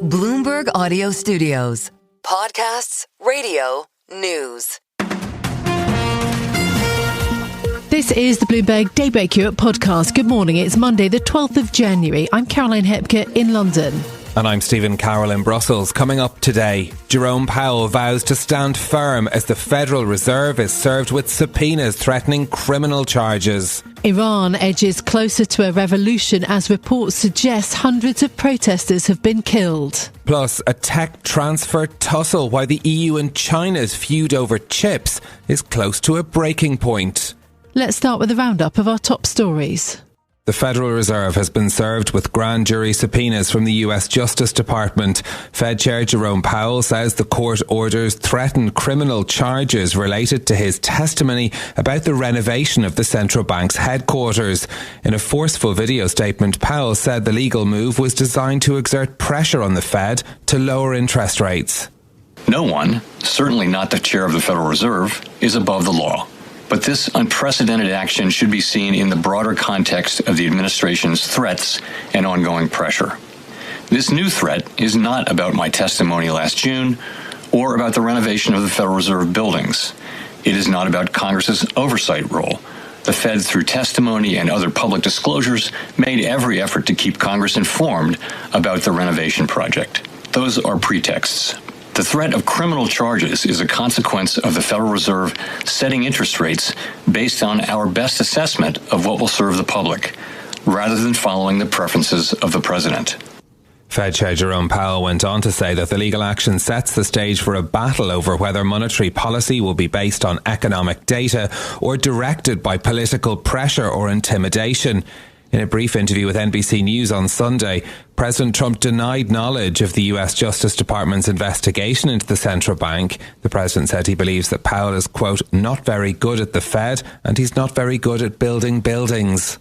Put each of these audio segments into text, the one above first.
Bloomberg Audio Studios. Podcasts, radio, news. This is the Bloomberg Daybreak Europe podcast. Good morning. It's Monday, the 12th of January. I'm Caroline Hepke in London. And I'm Stephen Carroll in Brussels. Coming up today, Jerome Powell vows to stand firm as the Federal Reserve is served with subpoenas threatening criminal charges. Iran edges closer to a revolution as reports suggest hundreds of protesters have been killed. Plus, a tech transfer tussle while the EU and China's feud over chips is close to a breaking point. Let's start with a roundup of our top stories. The Federal Reserve has been served with grand jury subpoenas from the US Justice Department. Fed Chair Jerome Powell says the court orders threaten criminal charges related to his testimony about the renovation of the central bank's headquarters. In a forceful video statement, Powell said the legal move was designed to exert pressure on the Fed to lower interest rates. No one, certainly not the chair of the Federal Reserve, is above the law. But this unprecedented action should be seen in the broader context of the administration's threats and ongoing pressure. This new threat is not about my testimony last June or about the renovation of the Federal Reserve buildings. It is not about Congress's oversight role. The Fed, through testimony and other public disclosures, made every effort to keep Congress informed about the renovation project. Those are pretexts. The threat of criminal charges is a consequence of the Federal Reserve setting interest rates based on our best assessment of what will serve the public, rather than following the preferences of the president. Fed Chair Jerome Powell went on to say that the legal action sets the stage for a battle over whether monetary policy will be based on economic data or directed by political pressure or intimidation. In a brief interview with NBC News on Sunday, President Trump denied knowledge of the US Justice Department's investigation into the central bank. The president said he believes that Powell is, quote, not very good at the Fed and he's not very good at building buildings.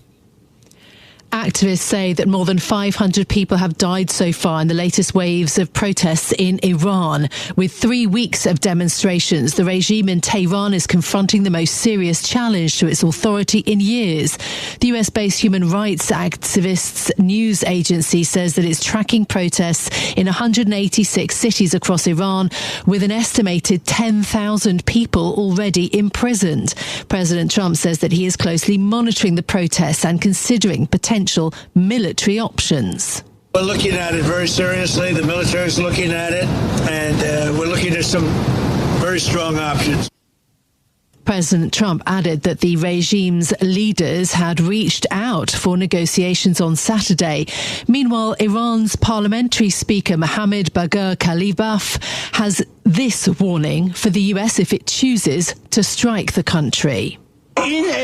Activists say that more than 500 people have died so far in the latest waves of protests in Iran. With 3 weeks of demonstrations, the regime in Tehran is confronting the most serious challenge to its authority in years. The US-based human rights activists news agency says that it's tracking protests in 186 cities across Iran, with an estimated 10,000 people already imprisoned. President Trump says that he is closely monitoring the protests and considering potential military options. We're looking at it very seriously. The military is looking at it, and we're looking at some very strong options. President Trump added that the regime's leaders had reached out for negotiations on Saturday. Meanwhile, Iran's parliamentary speaker Mohammad Bagher Khalibaf has this warning for the US if it chooses to strike the country.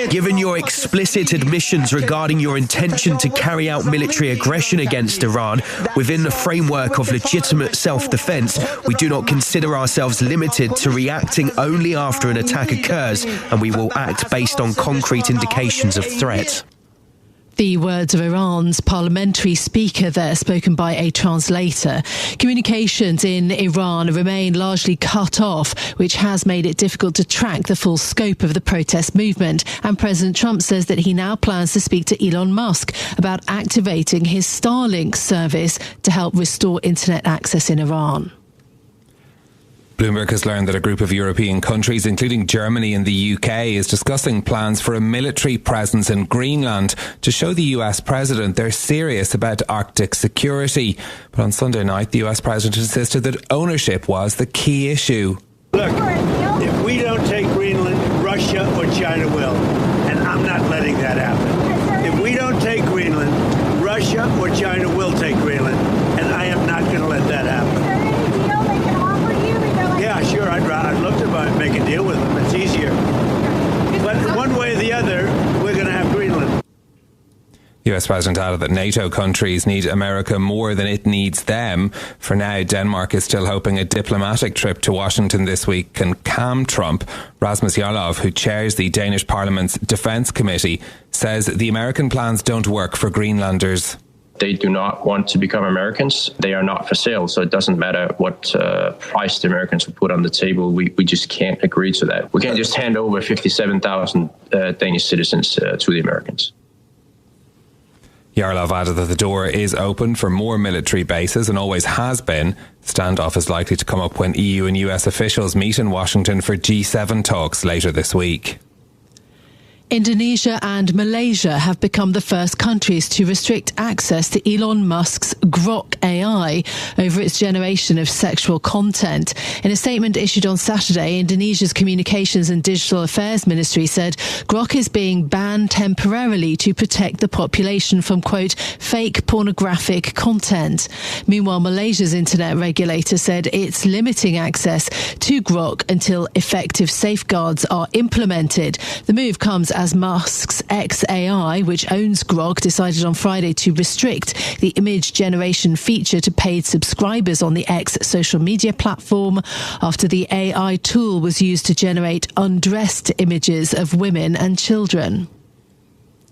Given your explicit admissions regarding your intention to carry out military aggression against Iran within the framework of legitimate self-defense, we do not consider ourselves limited to reacting only after an attack occurs, and we will act based on concrete indications of threat. The words of Iran's parliamentary speaker there, spoken by a translator. Communications in Iran remain largely cut off, which has made it difficult to track the full scope of the protest movement. And President Trump says that he now plans to speak to Elon Musk about activating his Starlink service to help restore internet access in Iran. Bloomberg has learned that a group of European countries, including Germany and the UK, is discussing plans for a military presence in Greenland to show the US president they're serious about Arctic security. But on Sunday night, the US president insisted that ownership was the key issue. Look, if we don't take Greenland, Russia or China will, and I'm not letting that happen. If we don't take Greenland, Russia or China will take Greenland, and I am not going to let that happen. Yeah, sure, I'd love to make a deal with them. It's easier. But one way or the other, we're going to have Greenland. The US President added that NATO countries need America more than it needs them. For now, Denmark is still hoping a diplomatic trip to Washington this week can calm Trump. Rasmus Jarlov, who chairs the Danish Parliament's Defence Committee, says the American plans don't work for Greenlanders. They do not want to become Americans. They are not for sale, so it doesn't matter what price the Americans will put on the table. We just can't agree to that. We can't just hand over 57,000 Danish citizens to the Americans. Yarlov added that the door is open for more military bases and always has been. Standoff is likely to come up when EU and US officials meet in Washington for G7 talks later this week. Indonesia and Malaysia have become the first countries to restrict access to Elon Musk's Grok AI over its generation of sexual content. In a statement issued on Saturday, Indonesia's Communications and Digital Affairs Ministry said Grok is being banned temporarily to protect the population from, quote, fake pornographic content. Meanwhile, Malaysia's internet regulator said it's limiting access to Grok until effective safeguards are implemented. The move comes as Musk's XAI, which owns Grok, decided on Friday to restrict the image generation feature to paid subscribers on the X social media platform after the AI tool was used to generate undressed images of women and children.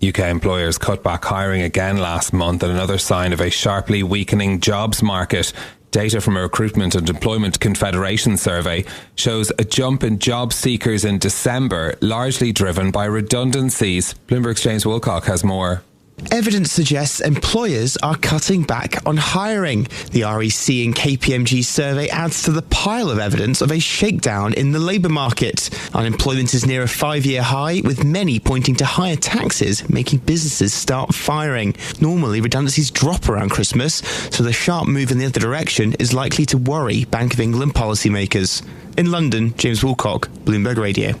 UK employers cut back hiring again last month in another sign of a sharply weakening jobs market. Data from a Recruitment and Employment Confederation survey shows a jump in job seekers in December, largely driven by redundancies. Bloomberg's James Woolcock has more. Evidence suggests employers are cutting back on hiring. The REC and KPMG survey adds to the pile of evidence of a shakedown in the labour market. Unemployment is near a 5-year high, with many pointing to higher taxes making businesses start firing. Normally, redundancies drop around Christmas, so the sharp move in the other direction is likely to worry Bank of England policymakers. In London, James Woolcock, Bloomberg Radio.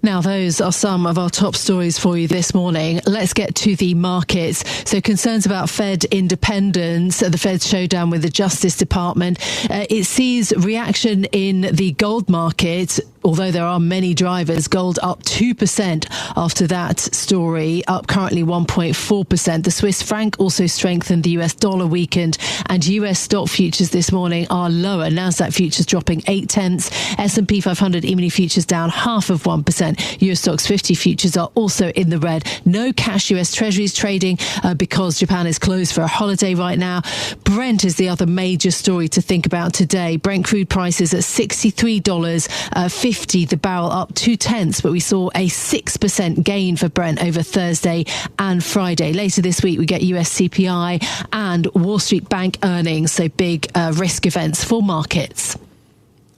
Now, those are some of our top stories for you this morning. Let's get to the markets. So concerns about Fed independence, the Fed's showdown with the Justice Department. It sees reaction in the gold market. Although there are many drivers, gold up 2% after that story, up currently 1.4%. The Swiss franc also strengthened, the US dollar weakened, and US stock futures this morning are lower. Nasdaq futures dropping 0.8. S&P 500 E-mini futures down 0.5%. US stocks 50 futures are also in the red. No cash US Treasuries trading because Japan is closed for a holiday right now. Brent is the other major story to think about today. Brent crude prices at $63.50 the barrel, up 0.2, but we saw a 6% gain for Brent over Thursday and Friday. Later this week, we get US CPI and Wall Street Bank earnings, so big risk events for markets.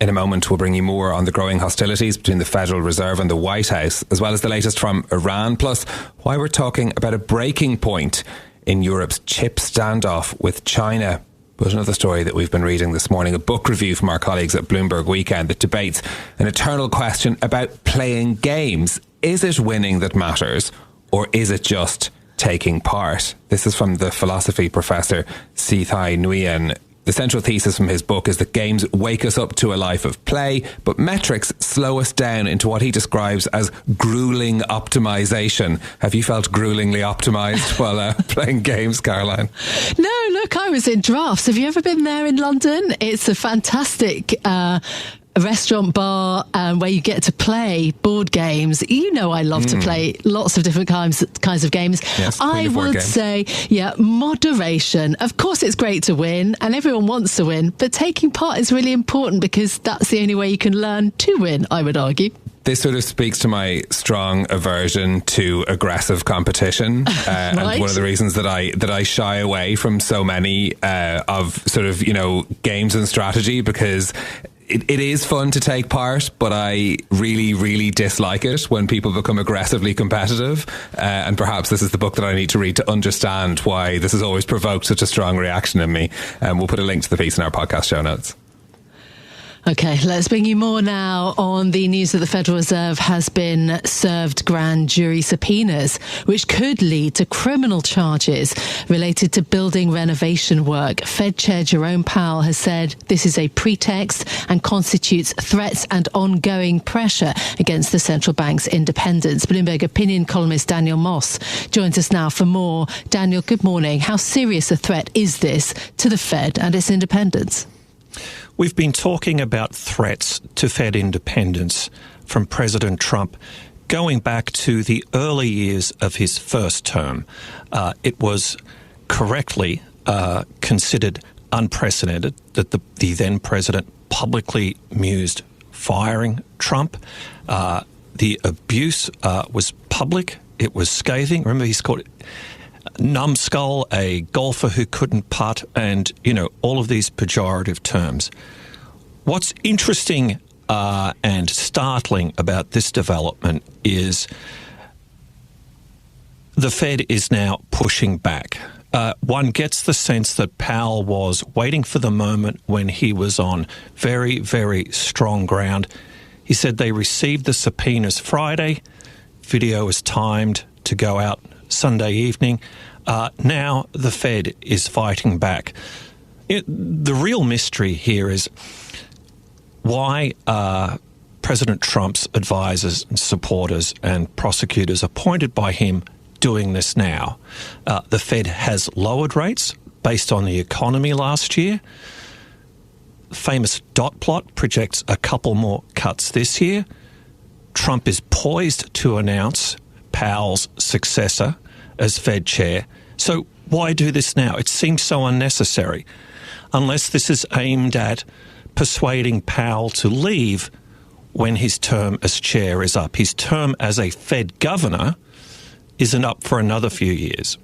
In a moment, we'll bring you more on the growing hostilities between the Federal Reserve and the White House, as well as the latest from Iran, plus why we're talking about a breaking point in Europe's chip standoff with China. But another story that we've been reading this morning, a book review from our colleagues at Bloomberg Weekend that debates an eternal question about playing games. Is it winning that matters, or is it just taking part? This is from the philosophy professor Sithai Nguyen. The central thesis from his book is that games wake us up to a life of play, but metrics slow us down into what he describes as grueling optimization. Have you felt gruelingly optimized while playing games, Caroline? No, look, I was in Drafts. Have you ever been there in London? It's a fantastic restaurant bar where you get to play board games. You know, I love to play lots of different kinds of games. Yes, I would say, moderation. Of course, it's great to win and everyone wants to win, but taking part is really important because that's the only way you can learn to win, I would argue. This sort of speaks to my strong aversion to aggressive competition, Right. and one of the reasons that I shy away from so many of sort of, games and strategy, because it is fun to take part, but I really, really dislike it when people become aggressively competitive. And perhaps this is the book that I need to read to understand why this has always provoked such a strong reaction in me. We'll put a link to the piece in our podcast show notes. Okay, let's bring you more now on the news that the Federal Reserve has been served grand jury subpoenas, which could lead to criminal charges related to building renovation work. Fed Chair Jerome Powell has said this is a pretext and constitutes threats and ongoing pressure against the central bank's independence. Bloomberg opinion columnist Daniel Moss joins us now for more. Daniel, good morning. How serious a threat is this to the Fed and its independence? We've been talking about threats to Fed independence from President Trump going back to the early years of his first term. It was correctly considered unprecedented that the then president publicly mused firing Trump. The abuse was public. It was scathing. Remember, he's called it numbskull, a golfer who couldn't putt, and, all of these pejorative terms. What's interesting and startling about this development is the Fed is now pushing back. One gets the sense that Powell was waiting for the moment when he was on very, very strong ground. He said they received the subpoenas Friday. Video is timed to go out Sunday evening. Now the Fed is fighting back. The real mystery here is why President Trump's advisors and supporters and prosecutors appointed by him doing this now. The Fed has lowered rates based on the economy last year. The famous dot plot projects a couple more cuts this year. Trump is poised to announce Powell's successor as Fed chair. So why do this now? It seems so unnecessary, unless this is aimed at persuading Powell to leave when his term as chair is up. His term as a Fed governor isn't up for another few years.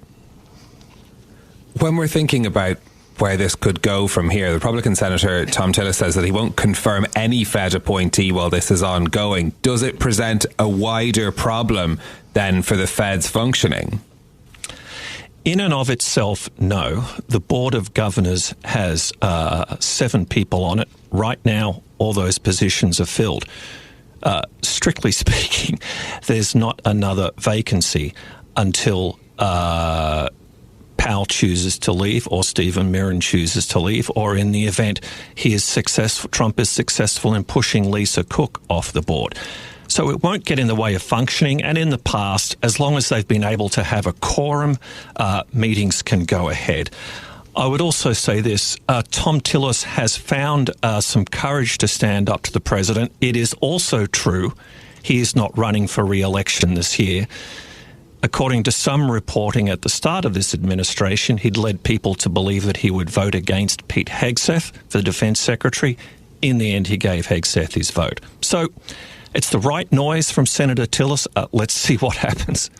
When we're thinking about where this could go from here, the Republican Senator Tom Tillis says that he won't confirm any Fed appointee while this is ongoing. Does it present a wider problem then for the Fed's functioning? In and of itself, no. The Board of Governors has 7 people on it. Right now, all those positions are filled. Strictly speaking, there's not another vacancy until Powell chooses to leave, or Stephen Mirren chooses to leave, or in the event Trump is successful in pushing Lisa Cook off the board. So it won't get in the way of functioning, and in the past, as long as they've been able to have a quorum, meetings can go ahead. I would also say this, Tom Tillis has found some courage to stand up to the president. It is also true he is not running for re-election this year. According to some reporting at the start of this administration, he'd led people to believe that he would vote against Pete Hegseth, the defense secretary. In the end, he gave Hegseth his vote. So it's the right noise from Senator Tillis. Let's see what happens.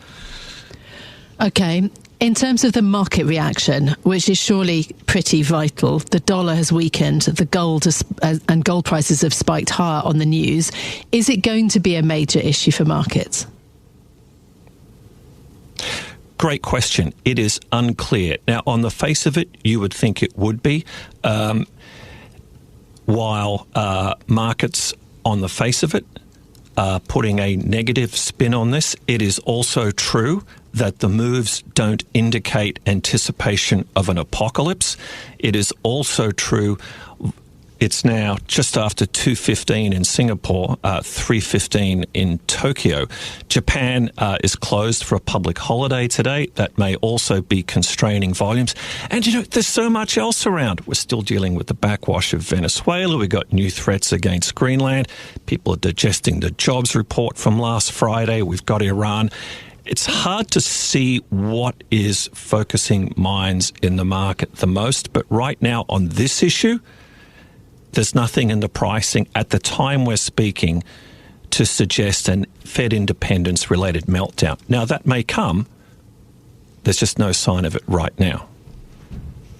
Okay. In terms of the market reaction, which is surely pretty vital, the dollar has weakened, the gold and gold prices have spiked higher on the news. Is it going to be a major issue for markets? Great question. It is unclear. Now, on the face of it, you would think it would be. While markets on the face of it are putting a negative spin on this, it is also true that the moves don't indicate anticipation of an apocalypse. It is also true it's now just after 2:15 in Singapore, 3:15 in Tokyo. Japan is closed for a public holiday today. That may also be constraining volumes. And, there's so much else around. We're still dealing with the backwash of Venezuela. We've got new threats against Greenland. People are digesting the jobs report from last Friday. We've got Iran. It's hard to see what is focusing minds in the market the most. But right now on this issue, there's nothing in the pricing at the time we're speaking to suggest an Fed independence-related meltdown. Now, that may come. There's just no sign of it right now.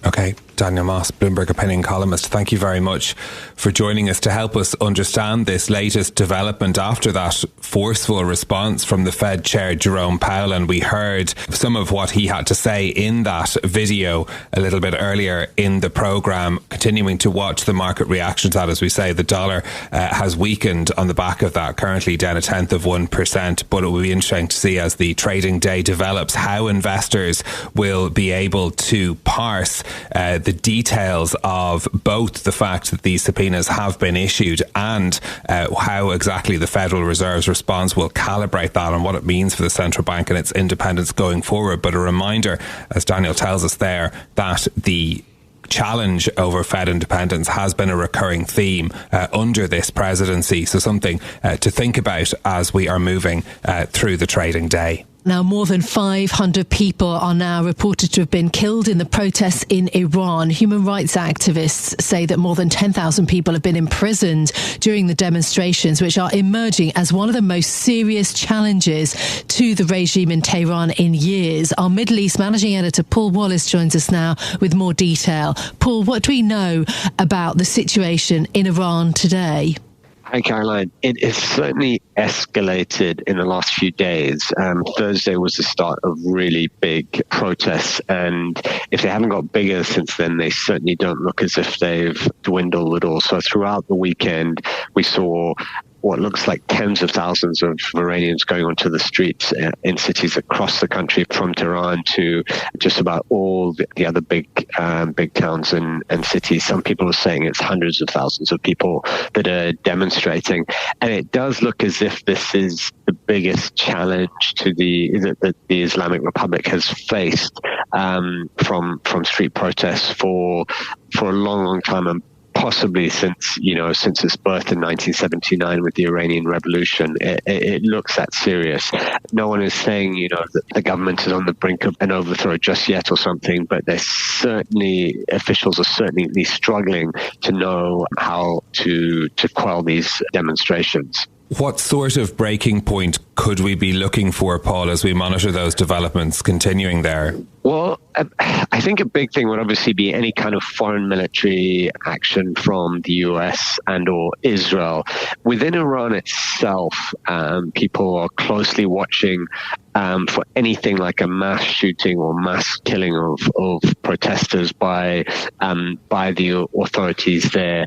Okay, Daniel Moss, Bloomberg opinion columnist, thank you very much for joining us to help us understand this latest development after that forceful response from the Fed Chair Jerome Powell. And we heard some of what he had to say in that video a little bit earlier in the programme. Continuing to watch the market reaction to that, as we say, the dollar has weakened on the back of that, currently down 0.1%. But it will be interesting to see as the trading day develops how investors will be able to parse the details of both the fact that these subpoenas have been issued and how exactly the Federal Reserve's response will calibrate that and what it means for the central bank and its independence going forward. But a reminder, as Daniel tells us there, that the challenge over Fed independence has been a recurring theme under this presidency. So something to think about as we are moving through the trading day. Now, more than 500 people are now reported to have been killed in the protests in Iran. Human rights activists say that more than 10,000 people have been imprisoned during the demonstrations, which are emerging as one of the most serious challenges to the regime in Tehran in years. Our Middle East managing editor Paul Wallace joins us now with more detail. Paul, what do we know about the situation in Iran today? Hi, Caroline. It has certainly escalated in the last few days. Thursday was the start of really big protests, and if they haven't got bigger since then, they certainly don't look as if they've dwindled at all. So throughout the weekend, we saw what looks like tens of thousands of Iranians going onto the streets in cities across the country, from Tehran to just about all the other big towns and cities. Some people are saying it's hundreds of thousands of people that are demonstrating. And it does look as if this is the biggest challenge to that the Islamic Republic has faced from street protests for a long time, and possibly since its birth in 1979 with the Iranian Revolution. It looks that serious. No one is saying, that the government is on the brink of an overthrow just yet or something, but officials are certainly struggling to know how to quell these demonstrations. What sort of breaking point could we be looking for, Paul, as we monitor those developments continuing there? Well, I think a big thing would obviously be any kind of foreign military action from the US and or Israel. Within Iran itself, people are closely watching for anything like a mass shooting or mass killing of protesters by the authorities there.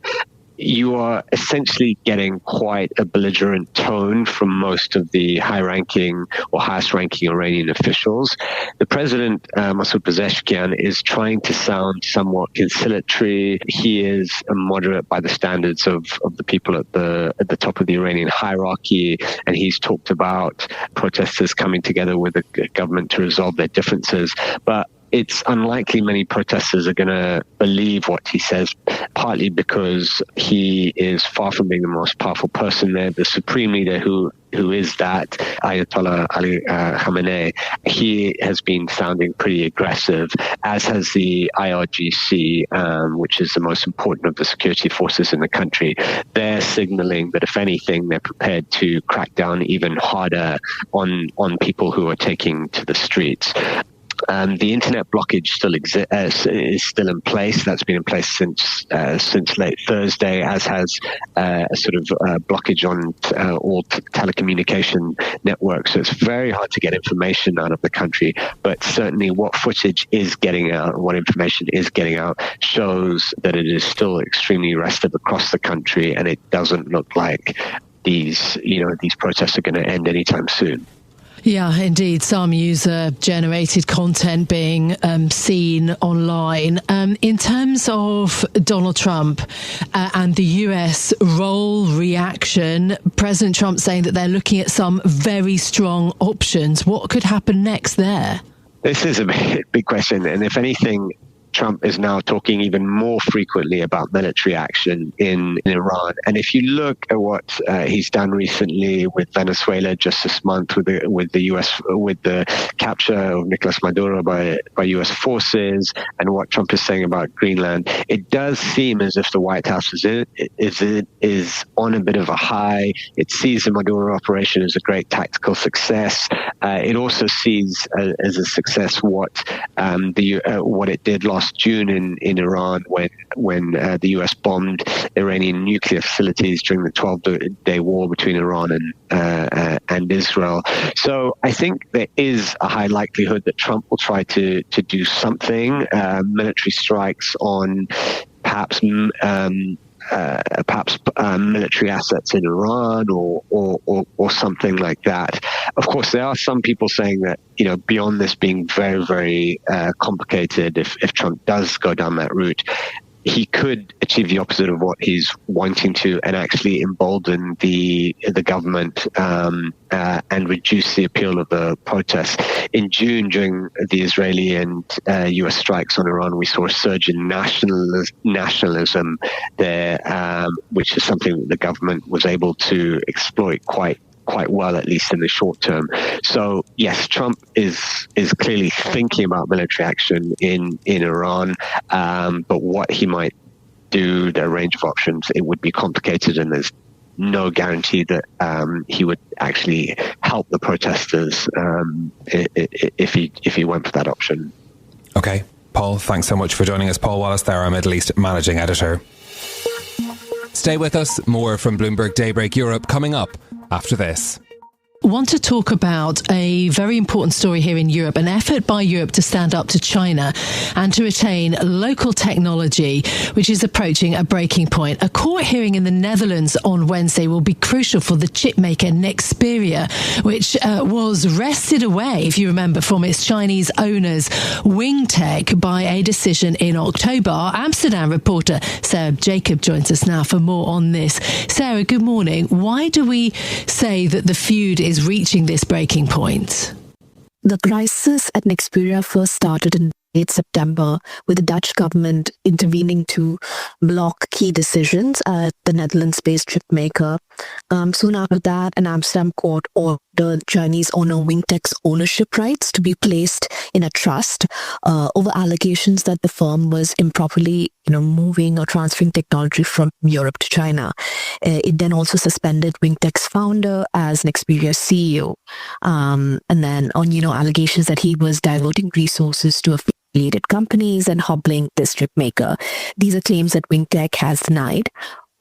You are essentially getting quite a belligerent tone from most of the high-ranking or highest-ranking Iranian officials. The president, Masoud Pezeshkian, is trying to sound somewhat conciliatory. He is a moderate by the standards of the people at the top of the Iranian hierarchy, and he's talked about protesters coming together with the government to resolve their differences. But it's unlikely many protesters are going to believe what he says, partly because he is far from being the most powerful person there. The supreme leader who is that, Ayatollah Ali Khamenei, he has been sounding pretty aggressive, as has the IRGC, which is the most important of the security forces in the country. They're signaling that, if anything, they're prepared to crack down even harder on people who are taking to the streets. The internet blockage is still in place. That's been in place since late Thursday, as has a sort of blockage on all telecommunication networks. So it's very hard to get information out of the country. But certainly, what footage is getting out, what information is getting out, shows that it is still extremely restive across the country, and it doesn't look like these protests are going to end anytime soon. Yeah, indeed. Some user-generated content being seen online. In terms of Donald Trump and the US role reaction, President Trump saying that they're looking at some very strong options. What could happen next there? This is a big question. And if anything, Trump is now talking even more frequently about military action in Iran. And if you look at what he's done recently with Venezuela just this month, with the capture of Nicolas Maduro by U.S. forces, and what Trump is saying about Greenland, it does seem as if the White House is on a bit of a high. It sees the Maduro operation as a great tactical success. It also sees as a success what it did last June in Iran when the US bombed Iranian nuclear facilities during the 12-day war between Iran and Israel. So I think there is a high likelihood that Trump will try to do something, military strikes on perhaps military assets in Iran or something like that. Of course, there are some people saying that, beyond this being very, very complicated, if Trump does go down that route, he could achieve the opposite of what he's wanting to, and actually embolden the government and reduce the appeal of the protests. In June, during the Israeli and U.S. strikes on Iran, we saw a surge in nationalism there, which is something that the government was able to exploit quite quite well, at least in the short term. So yes, Trump is clearly thinking about military action in Iran, but what he might do, the range of options, it would be complicated, and there's no guarantee that he would actually help the protesters if he went for that option. Okay, Paul, thanks so much for joining us. Paul Wallace there, our Middle East managing editor. Stay with us. More from Bloomberg Daybreak Europe coming up after this. Want to talk about a very important story here in Europe, an effort by Europe to stand up to China and to retain local technology, which is approaching a breaking point. A court hearing in the Netherlands on Wednesday will be crucial for the chip maker Nexperia, which was wrested away, if you remember, from its Chinese owners, Wingtech, by a decision in October. Our Amsterdam reporter, Sarah Jacob, joins us now for more on this. Sarah, good morning. Why do we say that the feud is reaching this breaking point? The crisis at Nexperia first started in late September, with the Dutch government intervening to block key decisions at the Netherlands-based chip maker. Soon after that, an Amsterdam court ordered Chinese owner Wingtech's ownership rights to be placed in a trust over allegations that the firm was improperly moving or transferring technology from Europe to China. It then also suspended Wingtech's founder as Nexperia's CEO. And then on, allegations that he was diverting resources to affiliated companies and hobbling this chip maker. These are claims that Wingtech has denied.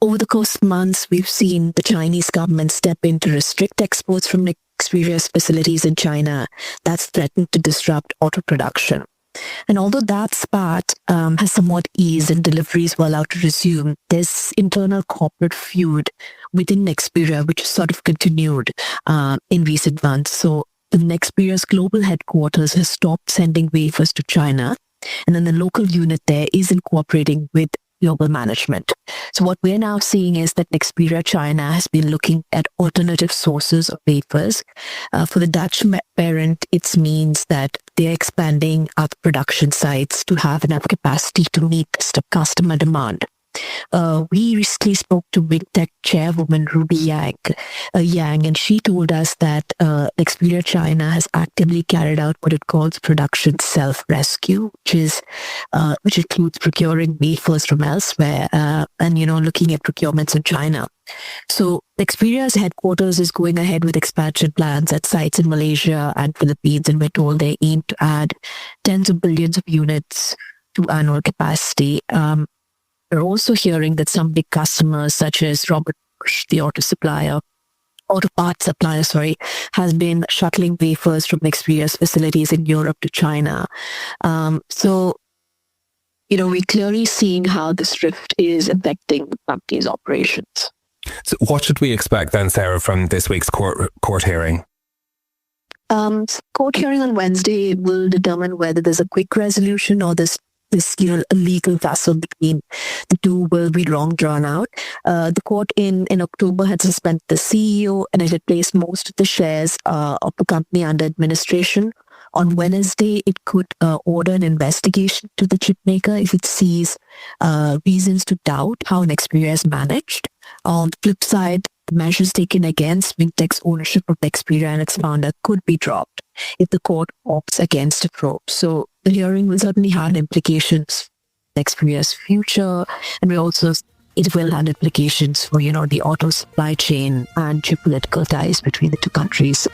Over the course of months, we've seen the Chinese government step in to restrict exports from Nexperia's facilities in China. That's threatened to disrupt auto production. And although that spat has somewhat eased and deliveries were allowed to resume, there's internal corporate feud within Nexperia, which has sort of continued in recent months. So the Nexperia's global headquarters has stopped sending wafers to China, and then the local unit there isn't cooperating with global management. So what we're now seeing is that Nexperia China has been looking at alternative sources of wafers. For the Dutch parent, it means that they're expanding other production sites to have enough capacity to meet customer demand. We recently spoke to Wingtech chairwoman Ruby Yang, and she told us that Nexperia China has actively carried out what it calls production self-rescue, which includes procuring wafers from elsewhere and looking at procurements in China. So Nexperia's headquarters is going ahead with expansion plans at sites in Malaysia and Philippines, and we're told they aim to add tens of billions of units to annual capacity. We're also hearing that some big customers, such as Robert Bosch, the auto parts supplier, has been shuttling wafers from Nexperia's facilities in Europe to China. So we're clearly seeing how this rift is affecting the company's operations. So what should we expect then, Sarah, from this week's court hearing? Court hearing on Wednesday will determine whether there's a quick resolution or this legal tussle between the two will be long drawn out. The court in October had suspended the CEO, and it had placed most of the shares of the company under administration. On Wednesday, it could order an investigation to the chip maker if it sees reasons to doubt how Nexperia is managed. On the flip side, the measures taken against Wingtech's ownership of Nexperia and its founder could be dropped if the court opts against a probe. So the hearing will certainly have implications for Nexperia's future, and it will have implications for, the auto supply chain and geopolitical ties between the two countries.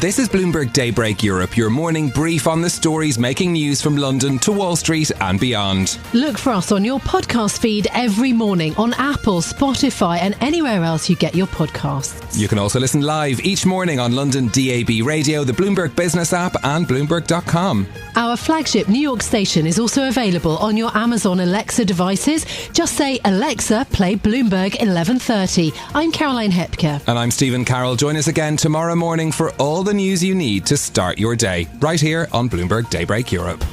This is Bloomberg Daybreak Europe, your morning brief on the stories making news from London to Wall Street and beyond. Look for us on your podcast feed every morning on Apple, Spotify and anywhere else you get your podcasts. You can also listen live each morning on London DAB Radio, the Bloomberg Business app and Bloomberg.com. Our flagship New York station is also available on your Amazon Alexa devices. Just say, Alexa, play Bloomberg 1130. I'm Caroline Hepker. And I'm Stephen Carroll. Join us again tomorrow morning for all the news you need to start your day, right here on Bloomberg Daybreak Europe.